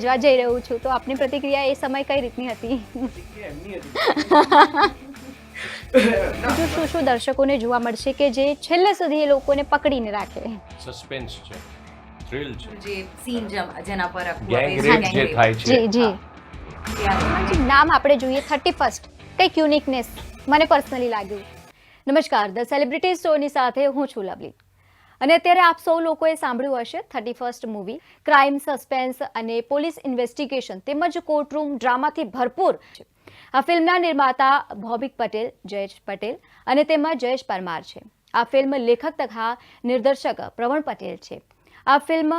ગાજવા જઈ રહ્યું છું, તો આપની પ્રતિક્રિયા એ સમય કઈ રીતની હતી? બીજું શું શું દર્શકોને જોવા મળશે કે જે છેલ્લે સુધી એ લોકોને પકડીને રાખે? સસ્પેન્સ છે, થ્રિલ છે, જે સીન જેના પર ગેંગ રેપ જે થાય છે. જી જી, નામ આપણે જોઈએ 31st, કંઈક યુનિકનેસ મને પર્સનલી લાગ્યું. નમસ્કાર, ધ સેલિબ્રિટી સ્ટોરની સાથે હું છું લવલી, અને અત્યારે આપ સૌ લોકોએ સાંભળ્યું હશે 31st મૂવી ક્રાઇમ, સસ્પેન્સ અને પોલીસ ઇન્વેસ્ટિગેશન તેમજ કોર્ટરૂમ ડ્રામાથી ભરપૂર છે. આ ફિલ્મના નિર્માતા ભૌમિક પટેલ, જયેશ પટેલ અને તેમાં જયેશ પરમાર છે. આ ફિલ્મ લેખક તથા નિર્દેશક પ્રવણ પટેલ છે. આ ફિલ્મ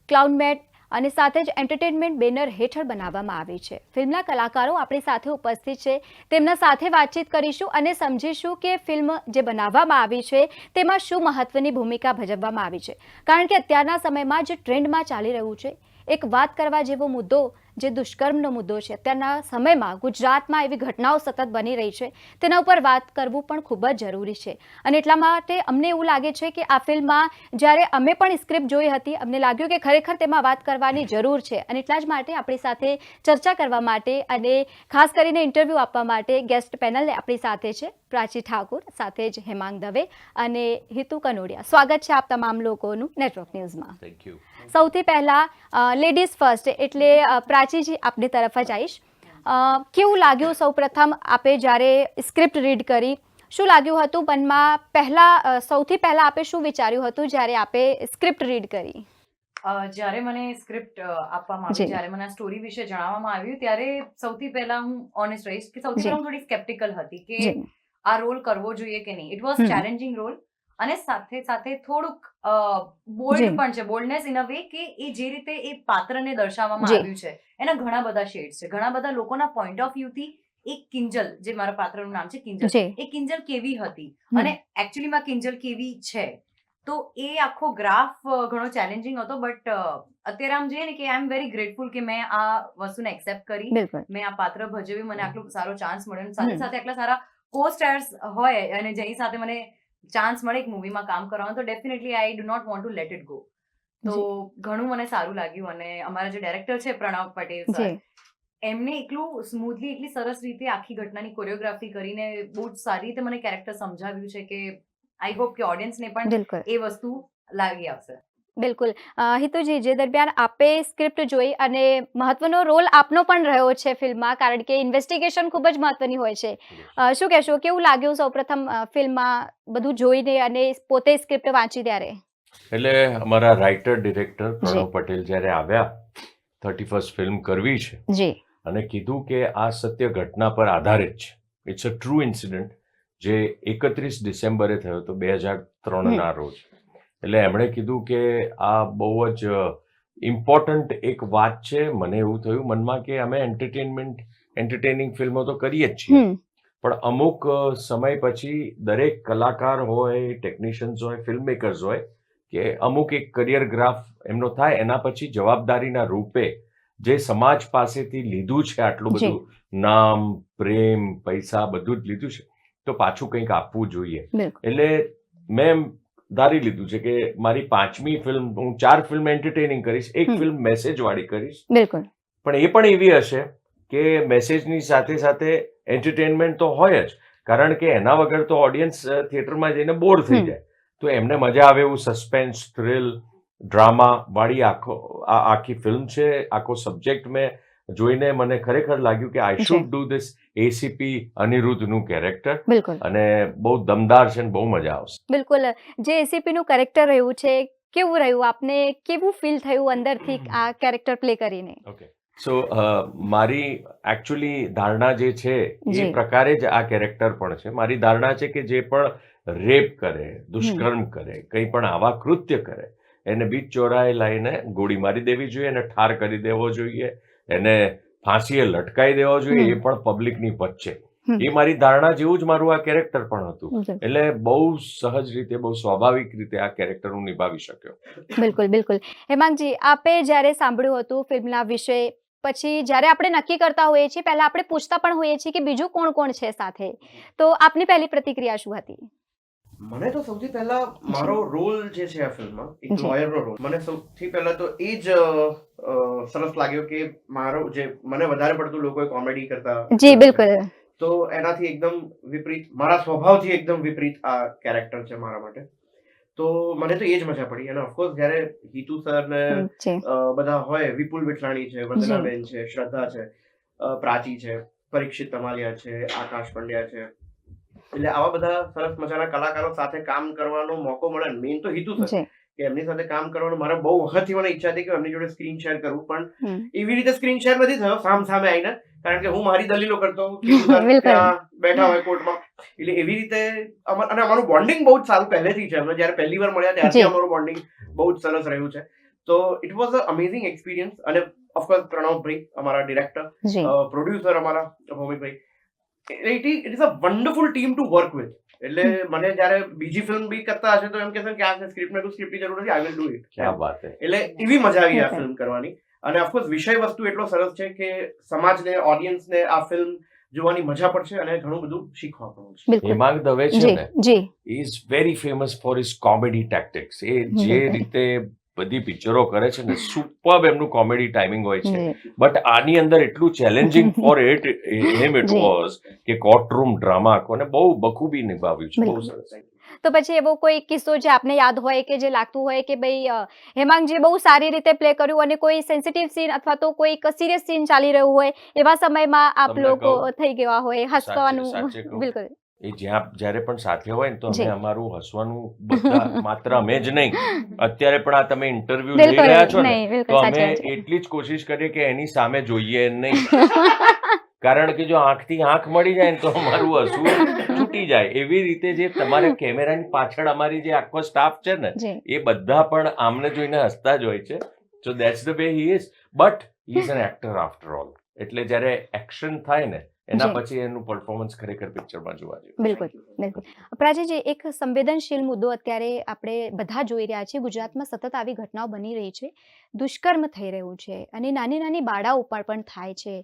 ક્લાઉડમેટ અને સાથે જ એન્ટરટેનમેન્ટ બેનર હેઠળ બનાવવામાં આવી છે. ફિલ્મના કલાકારો આપણી સાથે ઉપસ્થિત છે, તેમના સાથે વાતચીત કરીશું અને સમજીશું કે ફિલ્મ જે બનાવવામાં આવી છે તેમાં શું મહત્વની ભૂમિકા ભજવવામાં આવી છે. કારણ કે અત્યારના સમયમાં જે ટ્રેન્ડમાં ચાલી રહ્યું છે, એક વાત કરવા જેવો મુદ્દો જે દુષ્કર્મનો મુદ્દો છે, અત્યારના સમયમાં ગુજરાતમાં એવી ઘટનાઓ સતત બની રહી છે, તેના ઉપર વાત કરવું પણ ખૂબ જ જરૂરી છે. અને એટલા માટે અમને એવું લાગે છે કે આ ફિલ્મમાં જ્યારે અમે પણ સ્ક્રિપ્ટ જોઈ હતી, અમને લાગ્યું કે ખરેખર તેમાં વાત કરવાની જરૂર છે. અને એટલા જ માટે આપણી સાથે ચર્ચા કરવા માટે અને ખાસ કરીને ઇન્ટરવ્યૂ આપવા માટે ગેસ્ટ પેનલ આપણી સાથે છે પ્રાચી ઠાકુર, સાથે જ હેમાંગ દવે અને હિતુ કનોડિયા. સ્વાગત છે આપ તમામ લોકોનું નેટવર્ક ન્યૂઝમાં. Thank you. સૌથી પહેલાં લેડીઝ ફર્સ્ટ, એટલે પ્રાચીજી આપની તરફ જ આવીશ. કેવું લાગ્યું સૌપ્રથમ આપે જ્યારે સ્ક્રિપ્ટ રીડ કરી? શું લાગ્યું હતું મનમાં? સૌથી પહેલાં આપે શું વિચાર્યું હતું જ્યારે આપે સ્ક્રિપ્ટ રીડ કરી? જ્યારે મને સ્ક્રિપ્ટ આપવામાં આવી, જ્યારે મને આ સ્ટોરી વિશે જણાવવામાં આવ્યું, ત્યારે સૌથી પહેલા હું ઓનેસ્ટ રહીશ કે સૌથી પહેલા હું થોડી સ્કેપ્ટિકલ હતી કે આ રોલ કરવો જોઈએ કે નહીં. ઇટ વોઝ ચેલેન્જિંગ રોલ અને સાથે સાથે થોડુંક બોલ્ડ પણ છે, બોલ્ડનેસ ઇન અ વે કે એ જે રીતે એ પાત્રને દર્શાવવામાં આવ્યું છે એના ઘણા બધા શેડ્સ છે. ઘણા બધા લોકોના પોઈન્ટ ઓફ વ્યૂ થી એક કિંજલ, જે મારા પાત્રનું નામ છે કિંજલ, એ કિંજલ કેવી હતી અને એકચ્યુઅલીમાં કિંજલ કેવી છે, તો એ આખો ગ્રાફ ઘણો ચેલેન્જિંગ હતો. બટ અત્યારે આમ જોઈએ ને કે આઈ એમ વેરી ગ્રેટફુલ કે મેં આ વસ્તુને એક્સેપ્ટ કરી, મેં આ પાત્ર ભજવ્યું, મને આટલો સારો ચાન્સ મળ્યો, સાથે સાથે આટલા સારા કો સ્ટાર્સ હોય અને જેની સાથે મને ચાન્સ મળે એક મૂવીમાં કામ કરવાનો, તો definitely I do not want to let it go. તો ઘણું મને સારું લાગ્યું. અને અમારા જે ડાયરેક્ટર છે પ્રણવ પટેલ સર, એમને એટલું સ્મૂથલી, એટલી સરસ રીતે આખી ઘટનાની કોરિયોગ્રાફી કરીને બહુ જ સારી રીતે મને કેરેક્ટર સમજાવ્યું છે કે આઈ હોપ કે ઓડિયન્સને પણ એ વસ્તુ લાગી આવશે. બિલકુલ. હિતુજી, જે દરમિયાન આપે સ્ક્રિપ્ટ જોઈ અને મહત્વનો રોલ આપનો પણ રહ્યો છે ફિલ્મમાં, કારણ કે ઇન્વેસ્ટિગેશન ખૂબ જ મહત્વની હોય છે. શું કહેશો, કેવું લાગ્યું સૌપ્રથમ ફિલ્મમાં બધું જોઈને અને પોતે સ્ક્રિપ્ટ વાંચી ત્યારે? એટલે અમારા રાઇટર ડિરેક્ટર પ્રણવ પટેલ જ્યારે આવ્યા 31st ફિલ્મ કરવી છે અને કીધું કે આ સત્ય ઘટના પર આધારિત છે, ઇટ્સ અ ટ્રુ ઇન્સિડન્ટ, જે 31 ડિસેમ્બરે થયો હતો 2003ના રોજ. એટલે એમણે કીધું કે આ બહુ જ ઇમ્પોર્ટન્ટ એક વાત છે. મને એવું થયું મનમાં કે અમે એન્ટરટેનિંગ ફિલ્મો તો કરીએ જ છીએ, પણ અમુક સમય પછી દરેક કલાકાર હોય, ટેકનિશિયન્સ હોય, ફિલ્મ મેકર્સ હોય, કે અમુક એક કરિયર ગ્રાફ એમનો થાય, એના પછી જવાબદારીના રૂપે જે સમાજ પાસેથી લીધું છે આટલું બધું નામ, પ્રેમ, પૈસા બધું જ લીધું છે, તો પાછું કંઈક આપવું જોઈએ. એટલે મેં ધારી લીધું છે કે મારી 5મી ફિલ્મ, હું 4 ફિલ્મ એન્ટરટેનિંગ કરીશ, એક ફિલ્મ મેસેજ વાળી કરીશ. પણ એ પણ એવી હશે કે મેસેજની સાથે સાથે એન્ટરટેનમેન્ટ તો હોય જ, કારણ કે એના વગર તો ઓડિયન્સ થિયેટરમાં જઈને બોર થઈ જાય. તો એમને મજા આવે એવું સસ્પેન્સ, થ્રિલ, ડ્રામા વાળી આખી ફિલ્મ છે. આખો સબ્જેક્ટ મેં જોઈને મને ખરેખર લાગ્યું કે I should do this ACP અનિરુદ્ધનું કેરેક્ટર, અને બહુ દમદાર છે અને બહુ મજા આવશે. બિલકુલ. જે એસીપીનું કેરેક્ટર રહ્યું છે, કેવું રહ્યું? આપને કેવું ફીલ થયું અંદરથી આ કેરેક્ટર પ્લે કરીને? ઓકે, સો મારી એકચ્યુઅલી ધારણા જે છે એ પ્રકારે જ આ કેરેક્ટર પણ છે. મારી ધારણા છે કે જે પણ રેપ કરે, દુષ્કર્મ કરે, કંઈ પણ આવા કૃત્ય કરે, એને બીચ ચોરાએ લાવીને ગોળી મારી દેવી જોઈએ, એને ઠાર કરી દેવો જોઈએ, એને ફાંસીએ લટકાઈ દેવો જોઈએ, એ પણ પબ્લિકની વચ્ચે. એ મારી ધારણા જેવું જ મારું આ કેરેક્ટર પણ હતું. એટલે બહુ સહજ રીતે, બહુ સ્વાભાવિક રીતે આ કેરેક્ટર હું નિભાવી શક્યો. બિલકુલ બિલકુલ. હેમાંગજી, આપે જ્યારે સાંભળ્યું હતું ફિલ્મના વિશે, પછી જ્યારે આપણે નક્કી કરતા હોઈએ છીએ, પહેલા આપણે પૂછતા પણ હોઈએ છીએ કે બીજું કોણ કોણ છે સાથે, તો આપની પહેલી પ્રતિક્રિયા શું હતી? મને તો સૌથી પહેલા મારો રોલ જે છે આ ફિલ્મમાં એક જી. લોયરનો રોલ, મને સૌથી પહેલા તો એ જ સરસ લાગ્યો કે મારો જે મને વધારે પડતું લોકોએ કોમેડી કરતા જી બિલકુલ તો એનાથી એકદમ વિપરીત, મારા સ્વભાવથી એકદમ વિપરીત આ કેરેક્ટર છે મારા માટે. તો મને તો એ જ મજા પડી. અને ઓફકોર્સ જ્યારે હિતુ સર ને જી બધા હોય, વિપુલ વિઠલાણી છે, વંદનાબેન છે, શ્રદ્ધા છે, પ્રાચી છે, પરીક્ષિત તમાલિયા છે, આકાશ પંડ્યા છે, એટલે આવા બધા સરસ મજાના કલાકારો સાથે કામ કરવાનો મોકો મળે. મેઇન તો હિતુ સર, જી કે એમની સાથે કામ કરવાનું મારે બહુ વખતથી મને ઈચ્છા હતી કે એમની જોડે સ્ક્રીન શેર કરું, પણ હમ. એવી રીતે સ્ક્રીન શેર નથી થયો સામે આવીને, કારણ કે હું મારી દલીલો કરતો હોઉં, બિલકુલ. ત્યાં બેઠા હોય કોર્ટમાં, એટલે એવી રીતે અને અમારું બોન્ડિંગ બહુ જ સારું પહેલેથી છે. અમે જ્યારે પહેલી વાર મળ્યા ત્યારથી જી. અમારું બોન્ડિંગ બહુ જ સરસ રહ્યું છે. તો it was a amazing experience. અને ઓફકોર્સ પ્રણવભાઈ અમારા ડિરેક્ટર, જી પ્રોડ્યુસર અમારા Bhaumikbhai, it is a wonderful team to work with. એટલે મને જ્યારે બીજી ફિલ્મ બી કરતા હશે તો એમ કહેશે કે આ સ્ક્રિપ્ટની જરૂર નથી, આઈ વિલ ડુ ઇટ. ક્યાં વાત હે. એટલે એવી મજા આવી આ Okay. ફિલ્મ કરવાની. અને ઓફકોર્સ વિષય વસ્તુ એટલો સરસ છે કે સમાજને, ઓડિયન્સને આ ફિલ્મ જોવાની મજા પડશે અને ઘણું બધું શીખવા પણ મળશે. બિલકુલ હેમાંગ દવે છે જી ને, he is very famous for his comedy tactics. એ જે બિલકુલ. રીતે બધી પિક્ચરો કરે છે ને, સુપર્બ એમનું કોમેડી ટાઈમિંગ હોય છે. જી બટ આની અંદર એટલું ચેલેન્જિંગ ફોર ઇટ ઇટ જી. વોઝ કે કોર્ટરૂમ ડ્રામા કોને બહુ બખૂબી નિભાવ્યું છે. બહુ બિલકુલ. સરસ. તો પછી એવો કોઈ કિસ્સો જે આપને યાદ હોય કે જે લાગતું હોય કે ભાઈ હેમાંગજી બહુ સારી રીતે પ્લે કર્યું અને કોઈ સેન્સિટિવ સીન અથવા તો કોઈ સિરિયસ સીન ચાલી રહ્યું હોય એવા સમયમાં આપ તમને લોકો કહું, થઈ ગયા હોય હસવાનું સાચે કહું. બિલકુલ એ જ્યારે પણ સાથે હોય ને તો જી. અમે અમારું હસવાનું બધા માત્ર અમે જ નહીં, અત્યારે પણ આ તમે ઇન્ટરવ્યુ લઈ બિલકુલ રહ્યા છો ને, નહીં બિલકુલ તો સાચી અમે વાત છે. એટલી જ કોશિશ કરીએ કે એની સામે જોઈએ નહીં. કારણ કે જો આંખથી આંખ મળી જાય ને તો અમારું હસવું છૂટી જાય. એવી રીતે જે તમારે કેમેરાની પાછળ અમારી જે આખો સ્ટાફ છે ને, જી એ બધા પણ આમને જોઈને હસતા જ હોય છે. સો that's the way he is. But he is an actor after all. એટલે જ્યારે એક્શન થાય ને એના જી. પછી એનું પરફોર્મન્સ ખરેખર પિક્ચરમાં જોવા જેવું. બિલકુલ બિલકુલ પ્રાચીજી, એક સંવેદનશીલ મુદ્દો અત્યારે આપણે બધા જોઈ રહ્યા છીએ. ગુજરાતમાં સતત આવી ઘટનાઓ બની રહી છે, દુષ્કર્મ થઈ રહ્યું છે અને નાની નાની બાળાઓ ઉપર પણ થાય છે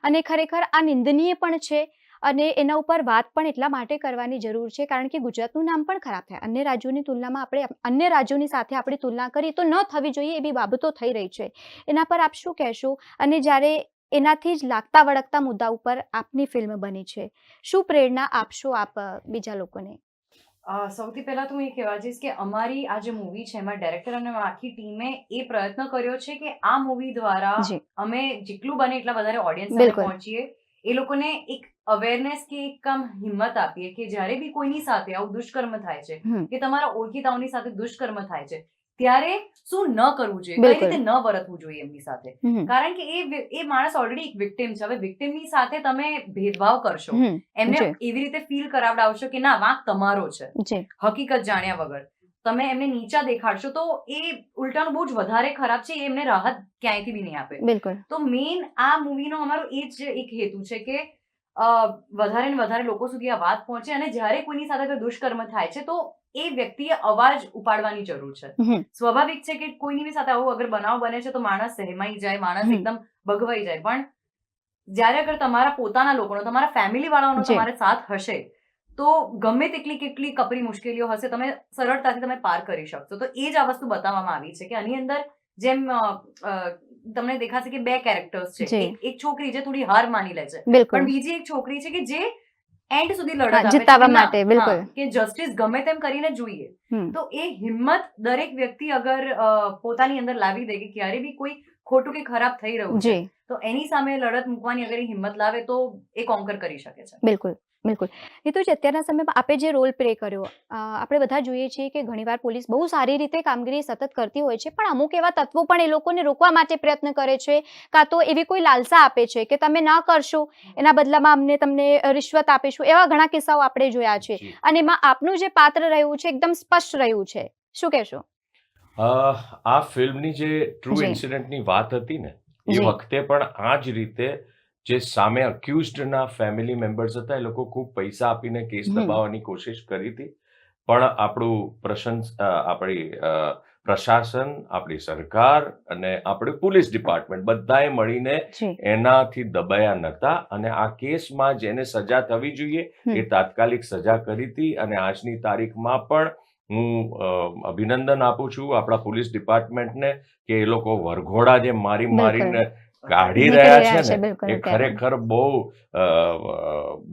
અને ખરેખર આ નિંદનીય પણ છે. અને એના ઉપર વાત પણ એટલા માટે કરવાની જરૂર છે કારણ કે ગુજરાતનું નામ પણ ખરાબ થાય. અન્ય રાજ્યોની તુલનામાં આપણે અન્ય રાજ્યોની સાથે આપણી તુલના કરી તો ન થવી જોઈએ એવી બાબતો થઈ રહી છે. એના પર આપ શું કહેશો? અને જ્યારે એનાથી જ લાગતા વળગતા મુદ્દા ઉપર આપની ફિલ્મ બની છે, શું પ્રેરણા આપશો આપ બીજા લોકોને? સૌથી પહેલા તો હું એ કહેવા જઈશ કે અમારી આ જે મૂવી છે એમાં ડાયરેક્ટર અને આખી ટીમે એ પ્રયત્ન કર્યો છે કે આ મૂવી દ્વારા જી અમે જેટલું બને એટલા વધારે ઓડિયન્સ સાથે બિલકુલ. પહોંચીએ, એ લોકોને એક અવેરનેસ કે એક આમ હિંમત આપીએ કે જ્યારે બી કોઈની સાથે આવું દુષ્કર્મ થાય છે હમ, કે તમારા ઓળખીતાઓની સાથે દુષ્કર્મ થાય છે ત્યારે શું ન કરવું જોઈએ, કઈ બિલકુલ. રીતે ન વર્તવું જોઈએ એમની સાથે. હમ, કારણ કે એ માણસ ઓલરેડી એક વિક્ટિમ છે. હવે વિક્ટિમની સાથે તમે ભેદભાવ કરશો, હમ, એમને જી એવી રીતે ફીલ કરાવડાવશો કે ના વાંક તમારો છે, જી હકીકત જાણ્યા વગર તમે એમને નીચા દેખાડશો તો એ ઉલટાનું બહુ જ વધારે ખરાબ છે. એ એમને રાહત ક્યાંયથી બી નહીં આપે. બિલકુલ તો મેઇન આ મૂવીનો અમારો એ જ એક હેતુ છે કે વધારે ને વધારે લોકો સુધી આ વાત પહોંચે અને જ્યારે કોઈની સાથે કોઈ દુષ્કર્મ થાય છે તો એ વ્યક્તિએ અવાજ ઉપાડવાની જરૂર છે. હમ, સ્વાભાવિક છે કે કોઈની બી સાથે આવો અગર બનાવ બને છે તો માણસ સહેમાઈ જાય, માણસ હમ. એકદમ ભગવાઈ જાય. પણ જ્યારે અગર તમારા પોતાના લોકોનો, તમારા ફેમિલી વાળાઓનો જી. તમારે સાથ હશે તો ગમે તેટલી કેટલી કપરી મુશ્કેલીઓ હશે તમે સરળતાથી તમે પાર કરી શકશો. તો એ જ આ વસ્તુ બતાવવામાં આવી છે કે આની અંદર જેમ તમને દેખાશે કે બે કેરેક્ટર્સ છે. જી. એક છોકરી જે થોડી હાર માની લે છે, બિલકુલ પણ બીજી એક છોકરી છે કે જે એન્ડ સુધી લડત હા, આપે છે જીતાવા કે ના, માટે, બિલકુલ. હા, કે જસ્ટિસ ગમે તેમ કરીને જોઈએ. હમ, તો એ હિંમત દરેક વ્યક્તિ અગર પોતાની અંદર લાવી દે કે ક્યારે બી કોઈ ખોટું કે ખરાબ થઈ રહ્યું છે જી તો એની સામે લડત મૂકવાની અગર એ હિંમત લાવે તો એ કોન્કર કરી શકે છે. બિલકુલ બિલકુલ. હિતુજી, અત્યારના સમયમાં આપે જે રોલ પ્લે કર્યો, આપણે બધા જોઈએ છીએ કે ઘણીવાર પોલીસ બહુ સારી રીતે કામગીરી સતત કરતી હોય છે, પણ અમુક એવા તત્વો પણ એ લોકોને રોકવા માટે પ્રયત્ન કરે છે, કાં તો એવી કોઈ લાલસા આપે છે કે તમે ના કરશો એના બદલામાં અમને તમને રિશ્વત આપીશું. એવા ઘણા કિસ્સાઓ આપણે જોયા છે જી. અને એમાં આપનું જે પાત્ર રહ્યું છે એકદમ સ્પષ્ટ રહ્યું છે. શું કહેશો? આ ફિલ્મની જે ટ્રુ જી. ઇન્સિડન્ટની વાત હતી ને, એ જી. વખતે પણ આ જ રીતે જે સામે અક્યુઝડના ફેમિલી મેમ્બર્સ હતા એ લોકો ખૂબ પૈસા આપીને કેસ હમ. દબાવવાની કોશિશ કરી હતી, પણ આપણી પ્રશાસન, આપણી સરકાર અને આપણી પોલીસ ડિપાર્ટમેન્ટ બધાએ મળીને એનાથી દબાયા નહોતા અને આ કેસમાં જેને સજા થવી જોઈએ એ તાત્કાલિક સજા કરી હતી. અને આજની તારીખમાં પણ હું અભિનંદન આપું છું આપણા પોલીસ ડિપાર્ટમેન્ટને કે એ લોકો વરઘોડા જે મારીને કાઢી રહ્યા છે ને એ ખરેખર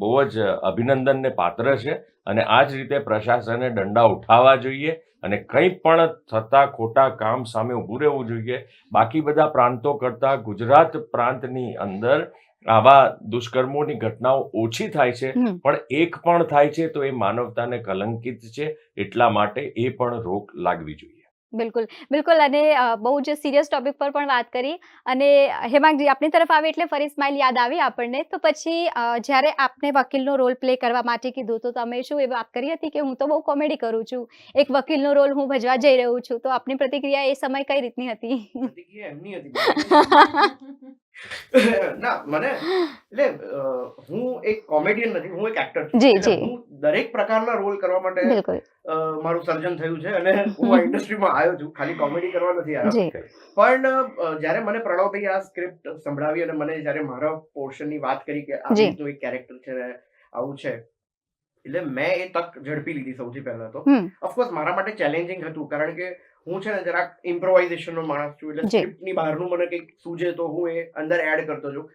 બહુ જ અભિનંદનને પાત્ર છે. અને આ જ રીતે પ્રશાસને દંડા ઉઠાવવા જોઈએ અને કંઈ પણ થતા ખોટા કામ સામે ઊભું રહેવું જોઈએ. બાકી બધા પ્રાંતો કરતા ગુજરાત પ્રાંતની અંદર આવા દુષ્કર્મોની ઘટનાઓ ઓછી થાય છે, પણ એક પણ થાય છે તો એ માનવતાને કલંકિત છે. એટલા માટે એ પણ રોક લાગવી જોઈએ. બિલકુલ બિલકુલ. અને બહુ જ સિરિયસ ટોપિક પર પણ વાત કરી અને હેમાંગજી આપની તરફ આવે એટલે ફરી સ્માઇલ યાદ આવી આપણને. તો પછી જ્યારે આપને વકીલનો રોલ પ્લે કરવા માટે કીધું તો તમે શું એ વાત કરી હતી કે હું તો બહુ કોમેડી કરું છું, એક વકીલનો રોલ હું ભજવા જઈ રહ્યું છું, તો આપની પ્રતિક્રિયા એ સમય કઈ રીતની હતી? પ્રતિક્રિયા એમની હતી ના મને એટલે હું એક કોમેડિયન નથી, હું એક એક્ટર છું. હું દરેક પ્રકારના રોલ કરવા માટે મારું સર્જન થયું છે અને હું આ ઇન્ડસ્ટ્રીમાં આવ્યો છું, ખાલી કોમેડી કરવા નથી આવ્યો. પણ જ્યારે મને પ્રણવભાઈ આ સ્ક્રિપ્ટ સંભળાવી અને મને જ્યારે મારા પોર્શનની વાત કરી કે આ રીતનું એક કેરેક્ટર છે ને આવું છે, એટલે મેં એ તક ઝડપી લીધી. સૌથી પહેલા તો ઓફકોર્સ મારા માટે ચેલેન્જિંગ હતું, કારણ કે હું છે ને જરાક ઇમ્પ્રોવાઇઝેશન નો માણસ છું, એટલે સ્ક્રિપ્ટની બહારનું મને કંઈક સૂજે તો હું એ અંદર એડ કરતો છું.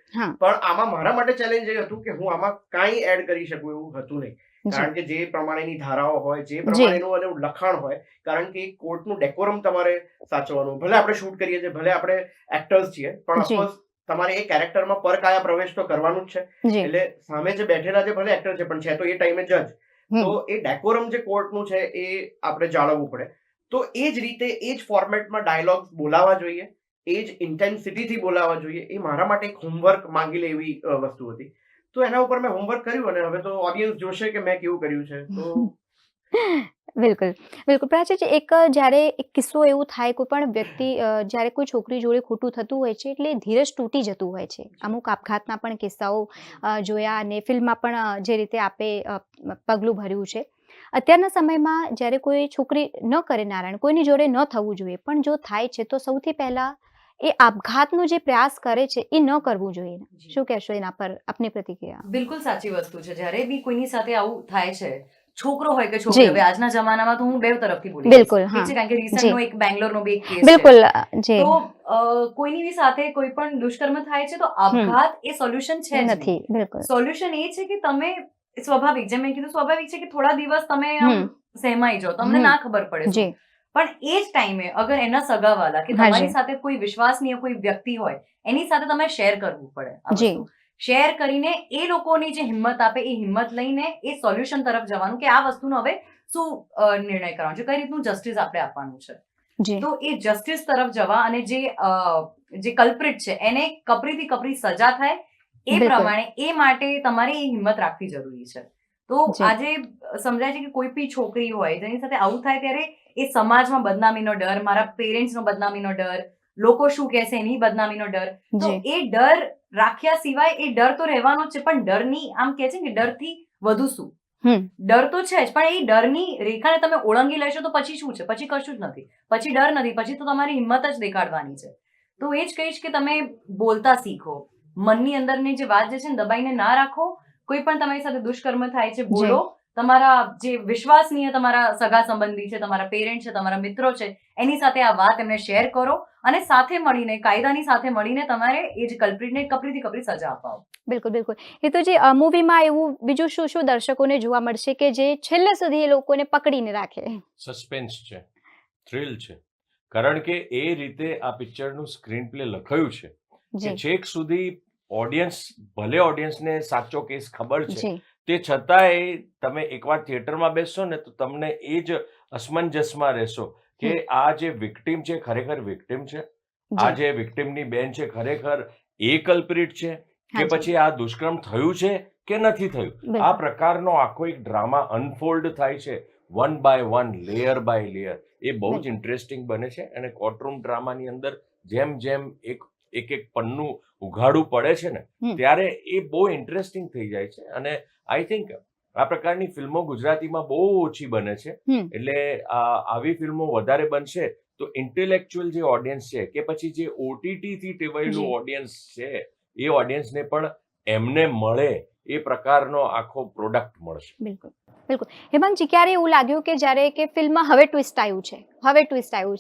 પણ આમાં મારા માટે ચેલેન્જ એ હતું કે હું આમાં કાંઈ એડ કરી શકું એવું હતું નહીં, કારણ કે જે પ્રમાણેની ધારાઓ હોય, જે પ્રમાણેનું લખાણ હોય, કારણ કે કોર્ટનું ડેકોરમ તમારે સાચવવાનું. ભલે આપણે શૂટ કરીએ છીએ, ભલે આપણે એક્ટર્સ છીએ, પણ ઓફકોર્સ તમારે એ કેરેક્ટરમાં પરકાયા પ્રવેશ તો કરવાનું જ છે. એટલે સામે જે બેઠેલા છે ભલે એક્ટર છે, પણ છે તો એ ટાઈમે જજ, તો એ ડેકોરમ જે કોર્ટનું છે એ આપણે જાળવવું પડે. તો એ જ રીતે એ જ ફોર્મેટમાં ડાયલોગ્સ બોલાવવા જોઈએ, એ જ ઇન્ટેન્સિટીથી બોલાવવા જોઈએ. એ મારા માટે એક હોમવર્ક માંગી લે એવી વસ્તુ હતી. તો એના ઉપર મેં હોમવર્ક કર્યું અને હવે તો ઓડિયન્સ જોશે કે મેં કેવું કર્યું છે. તો બિલકુલ બિલકુલ. પ્રાચી, એક જ્યારે એક કિસ્સો એવું થાય, કોઈ પણ વ્યક્તિ જ્યારે કોઈ છોકરી જોડે ખોટું થતું હોય છે એટલે ધીરજ તૂટી જતું હોય છે. અમુક આપઘાતના પણ કિસ્સાઓ જોયા અને ફિલ્મમાં પણ જે રીતે આપે પગલું ભર્યું છે. અત્યારના સમયમાં જ્યારે કોઈ છોકરી ન કરે નારાયણ, કોઈની જોડે ન થવું જોઈએ, પણ જો થાય છે તો સૌથી પહેલા એ આપઘાતનો જે પ્રયાસ કરે છે એ ન કરવું જોઈએ. શું કહેશો એના પર આપની પ્રતિક્રિયા? બિલકુલ સાચી વસ્તુ છે. જ્યારે બી કોઈની સાથે આવું થાય છે, છોકરો હોય કે છોકરી, હવે આજના જમાનામાં તો હું બે તરફથી બોલી બિલકુલ, હા, કારણ કે રિસન્ટનો એક બેંગ્લોરનો બે કેસ બિલકુલ છે. તો કોઈની બી સાથે કોઈ પણ દુષ્કર્મ થાય છે તો આપઘાત એ સોલ્યુશન છે જ નથી. બિલકુલ. સોલ્યુશન એ છે કે તમે સ્વાભાવિક, જેમ મેં કીધું, સ્વાભાવિક છે કે થોડા દિવસ તમે સહેમાઈ જાઓ, તમને ના ખબર પડે, પણ એ જ ટાઈમે અગર એના સગાવાલા કે તમારી સાથે કોઈ વિશ્વાસનીય કોઈ વ્યક્તિ હોય, એની સાથે તમે શેર કરવું પડે. આ વસ્તુ શેર કરીને એ લોકોની જે હિંમત આપે, એ હિંમત લઈને એ સોલ્યુશન તરફ જવાનું કે આ વસ્તુનો હવે શું નિર્ણય કરવાનો છે, કઈ રીતનું જસ્ટિસ આપણે આપવાનું છે. તો એ જસ્ટિસ તરફ જવા અને જે કલ્પ્રિટ છે એને કપરીથી કપરી સજા થાય એ પ્રમાણે, એ માટે તમારે એ હિંમત રાખવી જરૂરી છે. તો આજે સમજાય છે કે કોઈ બી છોકરી હોય જેની સાથે આવું થાય ત્યારે એ સમાજમાં બદનામીનો ડર, મારા પેરેન્ટ્સનો બદનામીનો ડર, લોકો શું કહેશે એની બદનામીનો ડર, તો એ ડર રાખ્યા સિવાય એ ડર તો રહેવાનો જ છે, પણ ડરની આમ કહે છે કે ડરથી વધુ શું, ડર તો છે જ, પણ એ ડરની રેખાને તમે ઓળંગી લેશો તો પછી શું છે? પછી કશું જ નથી, પછી ડર નથી, પછી તો તમારી હિંમત જ દેખાડવાની છે. તો એ જ કહીશ કે તમે બોલતા શીખો, મનની અંદરની જે વાત જે છે ને દબાઈને ના રાખો. કોઈ પણ તમારી સાથે દુષ્કર્મ થાય છે, બોલો. તમારા જે વિશ્વાસનીય તમારા સગા સંબંધી છે, તમારા પેરેન્ટ છે, તમારા મિત્રો છે, એની સાથે આ વાત એમને શેર કરો અને સાથે મળીને, કાયદાની સાથે મળીને તમારે એ જ કલ્પ્રિટને કપરીથી કપરી સજા અપાવો. બિલકુલ બિલકુલ. એ તો જે મૂવીમાં એવું બીજું શું શું દર્શકોને જોવા મળશે કે જે છેલ્લે સુધી એ લોકોને પકડીને રાખે? સસ્પેન્સ છે, થ્રિલ છે, કારણ કે એ રીતે આ પિક્ચરનું સ્ક્રીન પ્લે લખાયું છે કે છેક સુધી ભલે ઓડિયન્સને સાચો કેસ ખબર છે, તે છતાંય તમે એકવાર થિયેટરમાં બેસશો ને તો તમને એ જ અસમંજસમાં રહેશો કે આ જે વિક્ટિમ છે ખરેખર વિક્ટિમ છે, આ જે વિક્ટિમની બેન છે ખરેખર એ કલ્પ્રિટ છે કે પછી આ દુષ્કર્મ થયું છે કે નથી થયું. આ પ્રકારનો આખો એક ડ્રામા અનફોલ્ડ થાય છે, one by one, layer by layer. એ બહુ જ ઇન્ટરેસ્ટિંગ બને છે અને કોર્ટરૂમ ડ્રામાની અંદર જેમ જેમ એક પન્નું ઉઘાડું પડે છે ને ત્યારે એ બહુ ઇન્ટરેસ્ટિંગ થઈ જાય છે. અને આઈ થિંક આ પ્રકારની ફિલ્મો ગુજરાતીમાં બહુ ઓછી બને છે, એટલે આવી ફિલ્મો વધારે બનશે તો ઇન્ટેલેક્ચ્યુઅલ જે ઓડિયન્સ છે કે પછી જે OTT થી ટેવાયેલું જી. ઓડિયન્સ છે એ ઓડિયન્સને પણ એમને મળે એ પ્રકારનો આખો પ્રોડક્ટ મળશે. બિલકુલ બિલકુલ. હેમાંગજી, ક્યારે એવું લાગ્યું કે જ્યારે કે ફિલ્મમાં હવે ટ્વિસ્ટ આવ્યું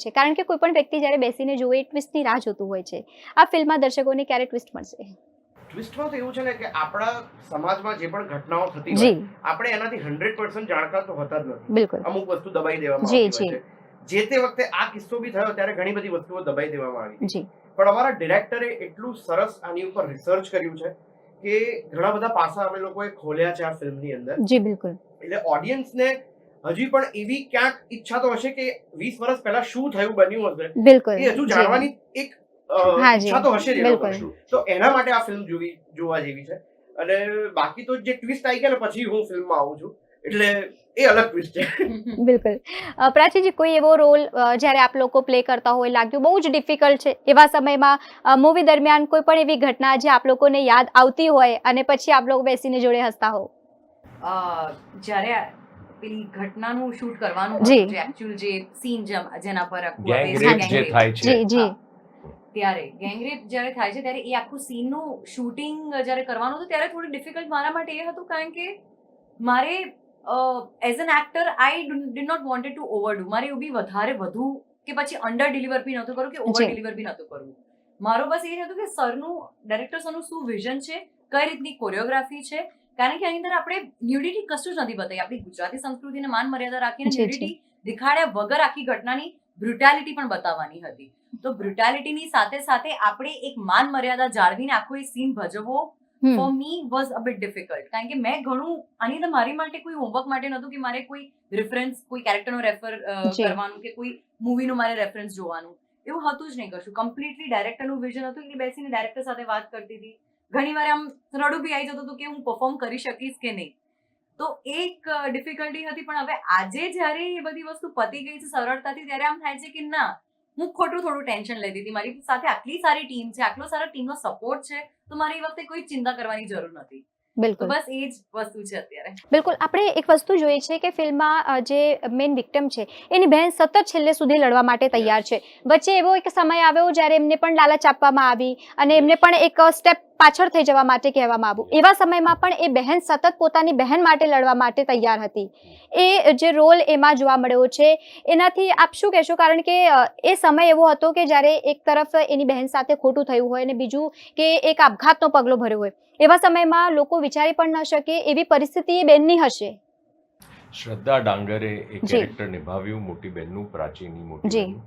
છે, કારણ કે કોઈ પણ વ્યક્તિ જ્યારે બેસીને જોવે એ ટ્વિસ્ટની રાહ જોતું હોય છે, આ ફિલ્મમાં દર્શકોને ક્યારે ટ્વિસ્ટ મળશે? ટ્વિસ્ટમાં તો એવું છે ને કે આપણા સમાજમાં જે પણ ઘટનાઓ થતી જી. હોય આપણે એનાથી 100% જાણકાર તો હોતા જ નથી. બિલકુલ. અમુક વસ્તુ દબાઈ દેવામાં જી, આવતી હોય છે. જે તે વખતે આ કિસ્સો બી થયો ત્યારે ઘણી બધી વસ્તુઓ દબાઈ દેવામાં આવી. જી. પણ અમારા ડિરેક્ટરે એટલું સરસ આની ઉપર રિસર્ચ કર્યું છે કે ઘણા બધા પાસા અમે લોકોએ ખોલ્યા છે આ ફિલ્મની અંદર. જી બિલકુલ. એટલે ઓડિયન્સને હજી પણ એવી ક્યાંક ઈચ્છા તો હશે કે 20 વર્ષ પહેલા શું થયું બન્યું હશે બિલકુલ. એ હજુ જાણવાની એક હા જી, ઈચ્છા તો હશે જ એ બિલકુલ. લોકોને. તો એના માટે આ ફિલ્મ જોવા જેવી છે. અને બાકી તો જે ટ્વિસ્ટ આવી ગયા ને પછી હું ફિલ્મમાં આવું છું એટલે એ અલગ ટ્વિસ્ટ છે. બિલકુલ. પ્રાચીજી, કોઈ એવો રોલ જ્યારે આપ લોકો પ્લે કરતા હોય લાગ્યું બહુ જ ડિફિકલ્ટ છે, એવા સમયમાં મૂવી દરમિયાન કોઈ પણ એવી ઘટના જે આપ લોકોને યાદ આવતી હોય અને પછી આપ લોકો બેસીને જોડે હસતા હો? જ્યારે પેલી ઘટનાનું શૂટ કરવાનું જી. હતું, જે એકચ્યુઅલ જે સીન જેના પર આખું ગેંગ આપણે રેપ gang જે rape. થાય છે જી જી. ત્યારે ગેંગરેપ જ્યારે થાય છે ત્યારે એ આખું સીનનું શૂટિંગ જ્યારે કરવાનું હતું ત્યારે થોડું ડિફિકલ્ટ મારા માટે એ હતું, કારણ કે મારે as an actor I did not wanted to overdo. મારે એવું બી વધારે વધુ કે પછી અંડર ડિલિવર બી નહોતું કરવું કે ઓવર જી. ડિલિવર બી નહોતું કરવું. મારો બસ એ હતું કે સરનું, ડાયરેક્ટર સરનું શું વિઝન છે, કઈ રીતની કોરિયોગ્રાફી છે, કારણ કે આની અંદર આપણે ન્યુડિટી કશું જ નથી બતાવી. આપણી ગુજરાતી સંસ્કૃતિને માન મર્યાદા રાખીને જી, જી. ન્યુડિટી દેખાડ્યા વગર આખી ઘટનાની બ્રુટાલિટી પણ બતાવવાની હતી. તો બ્રુટાલિટીની સાથે સાથે આપણે એક માન મર્યાદા જાળવીને આખો એ સીન ભજવવો for me was a bit difficult. કારણ કે મેં ઘણું આની અંદર મારી માટે કોઈ હોમવર્ક માટે નહોતું કે મારે કોઈ રેફરન્સ, કોઈ કેરેક્ટરનો રેફર જી. કરવાનું કે કોઈ મૂવીનું મારે રેફરન્સ જોવાનું એવું હતું જ નહીં કશું. કમ્પ્લીટલી ડાયરેક્ટરનું વિઝન હતું કે બેસીને ડાયરેક્ટર સાથે વાત કરતી હતી. ઘણી વાર આમ રડું બી આવી જતું હતું કે હું પરફોર્મ કરી શકીશ કે નહીં. તો એક ડિફિકલ્ટી હતી. પણ હવે આજે જ્યારે એ બધી વસ્તુ પતી ગઈ છે સરળતાથી, ત્યારે આમ થાય છે કે ના, હું ખોટું થોડું ટેન્શન લેતી હતી. મારી સાથે આટલી સારી ટીમ છે, આટલો સારો ટીમનો સપોર્ટ છે, તો મારે એ વખતે કોઈ ચિંતા કરવાની જરૂર નથી. તો બિલકુલ બસ એ જ વસ્તુ છે અત્યારે. બિલકુલ. આપણે એક વસ્તુ જોઈએ છે કે ફિલ્મમાં જે મેઇન વિક્ટિમ છે એની બહેન સતત છેલ્લે સુધી લડવા માટે તૈયાર છે. વચ્ચે એવો એક સમય આવ્યો જ્યારે એમને પણ લાલચ આપવામાં આવી અને એમને પણ એક સ્ટેપ પાછળ થઈ જવા માટે કહેવામાં આવ્યું. એવા સમયમાં પણ એ બહેન સતત પોતાની બહેન માટે લડવા માટે તૈયાર હતી. એ જે રોલ એમાં જોવા મળ્યો છે એનાથી આપ શું કહેશો? કારણ કે એ સમય એવો હતો કે જ્યારે એક તરફ એની બહેન સાથે ખોટું થયું હોય અને બીજું કે એક આપઘાતનો પગલો ભર્યો હોય. એવા સમયમાં લોકો વિચારી પણ ન શકે એવી પરિસ્થિતિ એ બેનની હશે. શ્રદ્ધા ડાંગરે એ જી. કેરેક્ટર નિભાવ્યું, મોટી બહેનનું, પ્રાચીની મોટી જી. બહેનનું,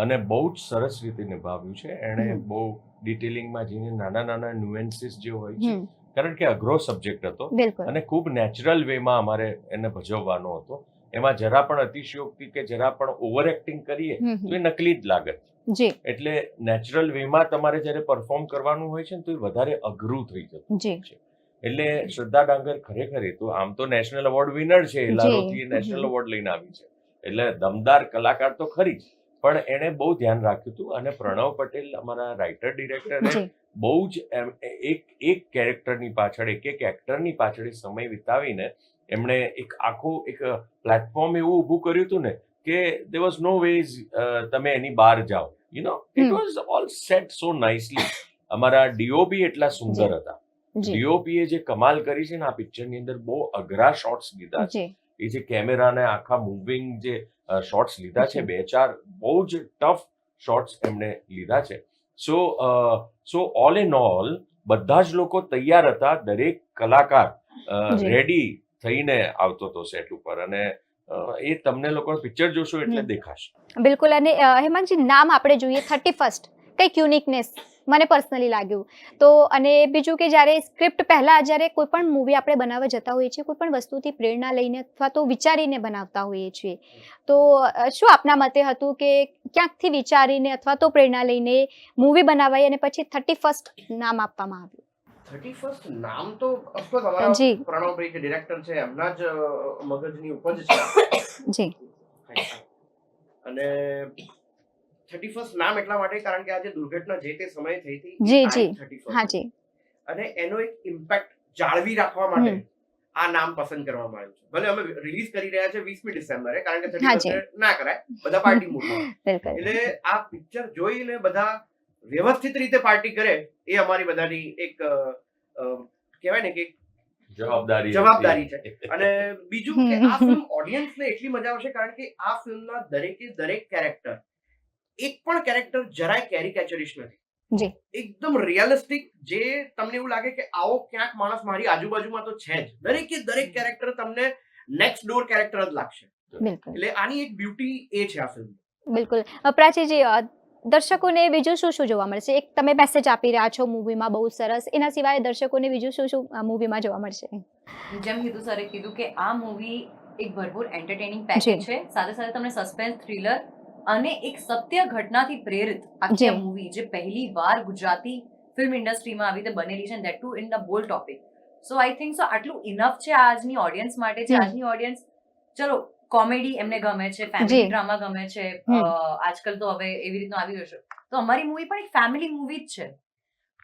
અને બહુ જ સરસ રીતે નિભાવ્યું છે એણે. હમ. બહુ ડિટેલિંગમાં જઈને નાના નાના ન્યુએન્સીસ જે હોય છે, હમ. કારણ કે અઘરો સબ્જેક્ટ હતો બિલકુલ. અને ખૂબ નેચરલ વેમાં અમારે એને ભજવવાનો હતો. એમાં જરા પણ અતિશયોક્તિ કે જરા પણ ઓવર એક્ટિંગ કરીએ તો એ નકલી જ લાગત. જી એટલે નેચરલ વેમાં તમારે જ્યારે પરફોર્મ કરવાનું હોય છે ને તો એ વધારે અઘરું થઈ જતું જી. હોય છે. એટલે શ્રદ્ધા ડાંગર ખરેખર એ તો આમ તો નેશનલ એવોર્ડ વિનર છે, લારોથી નેશનલ એવોર્ડ લઈને આવી છે, એટલે દમદાર કલાકાર તો ખરી જ, પણ એણે બહુ ધ્યાન રાખ્યું હતું. અને પ્રણવ પટેલ અમારા રાઇટર ડિરેક્ટરે જી. બહુ જ એક કેરેક્ટરની પાછળ, એક એક્ટરની પાછળ સમય વિતાવીને એમણે એક આખું એક પ્લેટફોર્મ એવું ઊભું કર્યું હતું ને કે there was no ways તમે એની બહાર જાઓ. You know it was all set so nicely. અમારા ડીઓપી એટલા સુંદર હતા. જી. ડીઓપીએ જે કમાલ કરી છે ને આ પિક્ચરની અંદર, બહુ અઘરા શોટ્સ લીધા છે. જી. એ જે કેમેરાને આખા મૂવિંગ જે શોટ્સ લીધા છે, જી. 2-4 બહુ જ ટફ શોટ્સ એમણે લીધા છે. સો ઓલ ઇન ઓલ બધા જ લોકો તૈયાર હતા, દરેક કલાકાર જી. રેડી થઈને આવતો હતો સેટ ઉપર. અને એ તમને લોકો પિક્ચર જોશો એટલે દેખાશે. બિલકુલ. અને હેમાંગજી, નામ આપણે જોઈએ 31st, કંઈક યુનિકનેસ મને પર્સનલી લાગ્યું. તો અને બીજું કે જ્યારે સ્ક્રિપ્ટ પહેલાં જ્યારે કોઈ પણ મૂવી આપણે બનાવવા જતા હોઈએ છીએ, કોઈ પણ વસ્તુથી પ્રેરણા લઈને અથવા તો વિચારીને બનાવતા હોઈએ છીએ, તો શું આપના મતે હતું કે ક્યાંકથી વિચારીને અથવા તો પ્રેરણા લઈને મૂવી બનાવાઈ અને પછી 31st નામ આપવામાં આવ્યું? 31st નામ તો ઓફકોર્સ અમારા જી. પ્રણવભાઈ જે ડિરેક્ટર છે એમના જ મગજની ઉપજ છે. જી. અને 31st નામ એટલા માટે કારણ કે આ જે દુર્ઘટના જે તે સમયે થઈ હતી, જી, એ જી. તારીખ 31st હા જી. અને એનો એક ઇમ્પેક્ટ જાળવી રાખવા માટે આ નામ પસંદ કરવામાં આવ્યું છે. ભલે અમે રિલીઝ કરી રહ્યા છે 20મી ડિસેમ્બરે, કારણ કે હાજી. 31 ના કરાય, બધા પાર્ટી મૂડમાં. બિલકુલ એટલે આ પિક્ચર જોઈને બધા વ્યવસ્થિત રીતે પાર્ટી કરે એ અમારી બધાની એક કહેવાય ને કે જવાબદારી છે. અને બીજું કે આ ફિલ્મ ઓડિયન્સને એટલી મજા આવશે કારણ કે આ ફિલ્મના દરેકે દરેક કેરેક્ટર, એક પણ કેરેક્ટર જરાય કેરિકેચરિસ્ટ નથી. જી. એકદમ રિયલિસ્ટિક, જે તમને એવું લાગે કે આવો ક્યાંક માણસ મારી આજુબાજુમાં તો છે જ. દરેકે દરેક કેરેક્ટર તમને નેક્સ્ટ ડોર કેરેક્ટર જ લાગશે. બિલકુલ એટલે આની એક બ્યુટી એ છે આ ફિલ્મ. બિલકુલ પ્રાચીજી, દર્શકોને બીજું શું શું જોવા મળશે? એક તમે મેસેજ આપી રહ્યા છો મૂવીમાં, બહુ સરસ. એના સિવાય દર્શકોને બીજું શું શું મૂવીમાં જોવા મળશે? જેમ હિતુ સરે કીધું કે આ મૂવી એક ભરપૂર એન્ટરટેનિંગ પેકેજ છે. સાથે સાથે તમને સસ્પેન્સ, થ્રિલર અને એક સત્ય ઘટનાથી પ્રેરિત આખી મૂવી, જે પહેલી વાર ગુજરાતી ફિલ્મ ઇન્ડસ્ટ્રીમાં આવી રીતે બનેલી છે, that two in the bold topic. So I think so આટલું ઇનફ છે આજની ઓડિયન્સ માટે. જે આજની ઓડિયન્સ, ચલો કોમેડી એમને ગમે છે, ફેમિલી ડ્રામા ગમે છે, આજકાલ તો હવે એવી રીતનું આવી જશે, તો અમારી મૂવી પણ એક ફેમિલી મૂવી જ છે.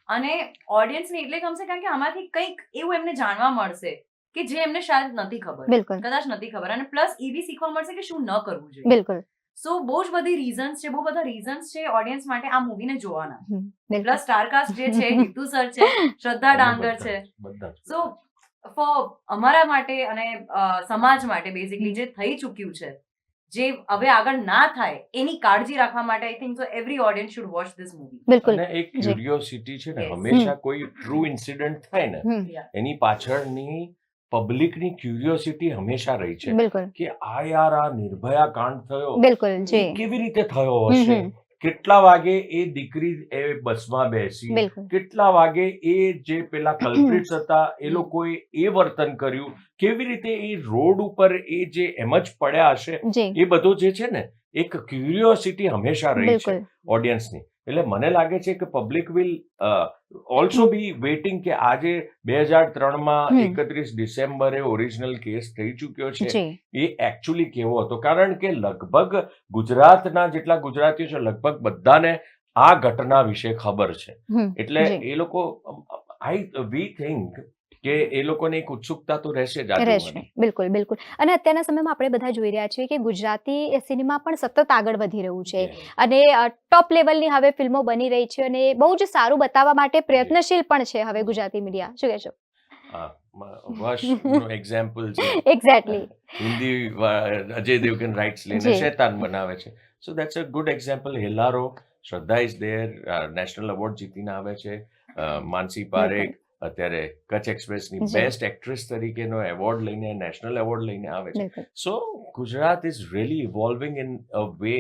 અને ઓડિયન્સને એટલે ગમશે કારણ કે આમાંથી કંઈક એવું એમને જાણવા મળશે કે જે એમને શાયદ નથી ખબર, કદાચ નથી ખબર. અને પ્લસ એ બી શીખવા મળશે કે શું ન કરવું જોઈએ. બિલકુલ. સો બહુ જ બધી રીઝન્સ છે, બહુ બધા રીઝન્સ છે ઓડિયન્સ માટે આ મૂવીને જોવાના. પ્લસ સ્ટારકાસ્ટ જે છે, હિતુ સર છે, શ્રદ્ધા ડાંગર છે. સો ફોર અમારા માટે અને સમાજ માટે બેઝિકલી જે થઈ ચૂક્યું છે, જે હવે આગળ ના થાય એની કાળજી રાખવા માટે I think so every audience should watch this movie. બિલકુલ. અને એક ક્યુરિયોસિટી છે ને, હંમેશા કોઈ ટ્રુ ઇન્સિડન્ટ થાય ને એની પાછળની પબ્લિકની ક્યુરિયોસિટી હંમેશા રહી છે કે આ યાર, આ નિર્ભયા કાંડ થયો, બિલકુલ જી, કેવી રીતે થયો હશે, કેટલા વાગે એ દીકરી એ બસમાં બેસી, કેટલા વાગે એ જે પેલા કલ્પ્રિટ્સ હતા એ લોકોએ એ વર્તન કર્યું, કેવી રીતે એ રોડ ઉપર એ જે એમ જ પડ્યા હશે, એ બધું જે છે ને, એક ક્યુરિયોસિટી હંમેશા રહી છે ઓડિયન્સની. એટલે મને લાગે છે કે public will also be waiting કે આજે 2003માં 31 ડિસેમ્બરે ઓરિજિનલ કેસ થઈ ચૂક્યો છે, એ એકચ્યુઅલી કેવો હતો. કારણ કે લગભગ ગુજરાતના જેટલા ગુજરાતીઓ છે, લગભગ બધાને આ ઘટના વિશે ખબર છે. એટલે એ લોકો, વી થિંક કે એ લોકોને એક ઉત્સુકતા તો રહેશે જ. બિલકુલ બિલકુલ. અને અત્યારના સમયમાં આપણે બધા જોઈ રહ્યા છીએ કે ગુજરાતી સિનેમા પણ સતત આગળ વધી રહ્યું છે અને ટોપ લેવલની હવે ફિલ્મો બની રહી છે અને બહુ જ સારું બતાવવા માટે પ્રયત્નશીલ પણ છે હવે ગુજરાતી મીડિયા. શું કહેશો? એક્ઝામ્પલ છે એક્ઝેક્ટલી, હિન્દી અજય દેવગન રાઇટ્સ લઈને શેતાન બનાવે છે. સો that's a good example. Hellaro, શ્રદ્ધા ઇઝ ધેર, નેશનલ એવોર્ડ જીતીને આવે છે. માનસી પારેખ અત્યારે કચ્છ એક્સપ્રેસની બેસ્ટ એક્ટ્રેસ તરીકેનો એવોર્ડ લઈને, નેશનલ એવોર્ડ લઈને આવે છે. So Gujarat is really evolving in a way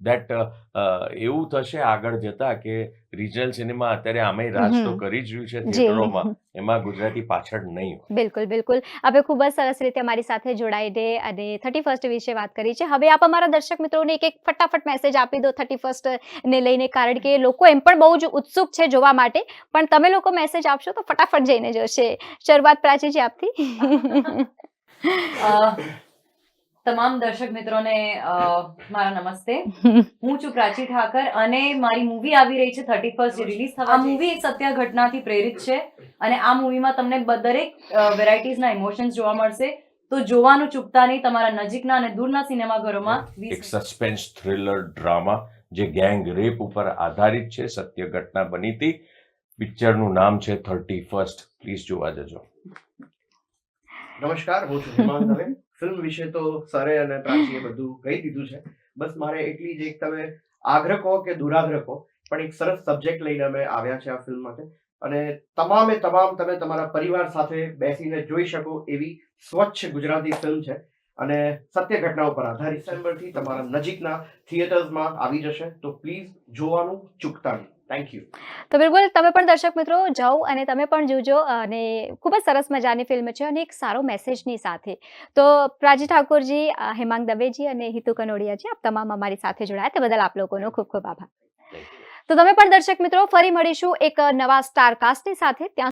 that એવું થશે આગળ જતા કે રિજનલ સિનેમા અત્યારે આમે રાજ તો કરી જ રહ્યું છે થિયેટરોમાં, એમાં ગુજરાતી પાછળ નહીં. બિલકુલ બિલકુલ. આપણે ખૂબ જ સરસ રીતે અમારી સાથે જોડાઈને અને 31st વિશે વાત કરી છે. હવે આપ અમારા દર્શક મિત્રોને એક ફટાફટ મેસેજ આપી દો 31st ને લઈને, કારણ કે લોકો એમ પણ બહુ જ ઉત્સુક છે જોવા માટે, પણ તમે લોકો મેસેજ આપશો તો ફટાફટ જઈને જોશે. શરૂઆત પ્રાચીજી આપથી. તમામ દર્શક મિત્રોને મારા નમસ્તે. હું છું પ્રાચી ઠાકર અને મારી મૂવી આવી રહી છે 31st જે રિલીઝ થવા. આ મૂવી એક સત્ય ઘટનાથી પ્રેરિત છે અને આ મૂવીમાં તમને દરેક વેરાયટીઝના ઇમોશન્સ જોવા મળશે. તો જોવાનું ચૂકતા નહીં તમારા નજીકના અને દૂરના સિનેમાઘરોમાં. એક સસ્પેન્સ થ્રિલર ડ્રામા જે ગેંગ રેપ ઉપર આધારિત છે, સત્ય ઘટના બની હતી. પિક્ચરનું નામ છે 31st. પ્લીઝ જોવા જજો. નમસ્કાર, હું છું હેમાંગ દવે. ફિલ્મ વિશે તો સરે અને પ્રાચીએ બધું કહી દીધું છે. બસ મારે એટલી જ એક, તમે આગ્રહ કહો કે દુરાગ્રહ કહો, પણ એક સરસ સબ્જેક્ટ લઈને અમે આવ્યા છે આ ફિલ્મ માટે. અને તમામે તમામ તમે તમારા પરિવાર સાથે બેસીને જોઈ શકો એવી સ્વચ્છ ગુજરાતી ફિલ્મ છે અને સત્ય ઘટના ઉપર આધારિત. ડિસેમ્બરથી તમારા નજીકના થિયેટર્સમાં આવી જશે, તો પ્લીઝ જોવાનું ચૂકતા નહીં. Thank you. તો બિલકુલ, તમે પણ દર્શક મિત્રો જાઓ અને તમે પણ જોજો. અને ખૂબ જ સરસ મજાની ફિલ્મ છે અને એક સારો મેસેજની સાથે. તો પ્રાચી ઠાકોરજી, હેમાંગ દવેજી અને હિતુ કનોડિયાજી, આપ તમામ અમારી સાથે જોડાયા તે બદલ આપ લોકોનો ખૂબ ખૂબ આભાર. તો તમે પણ દર્શક મિત્રો ફરી મળીશું એક નવા સ્ટાર કાસ્ટની સાથે. ત્યાં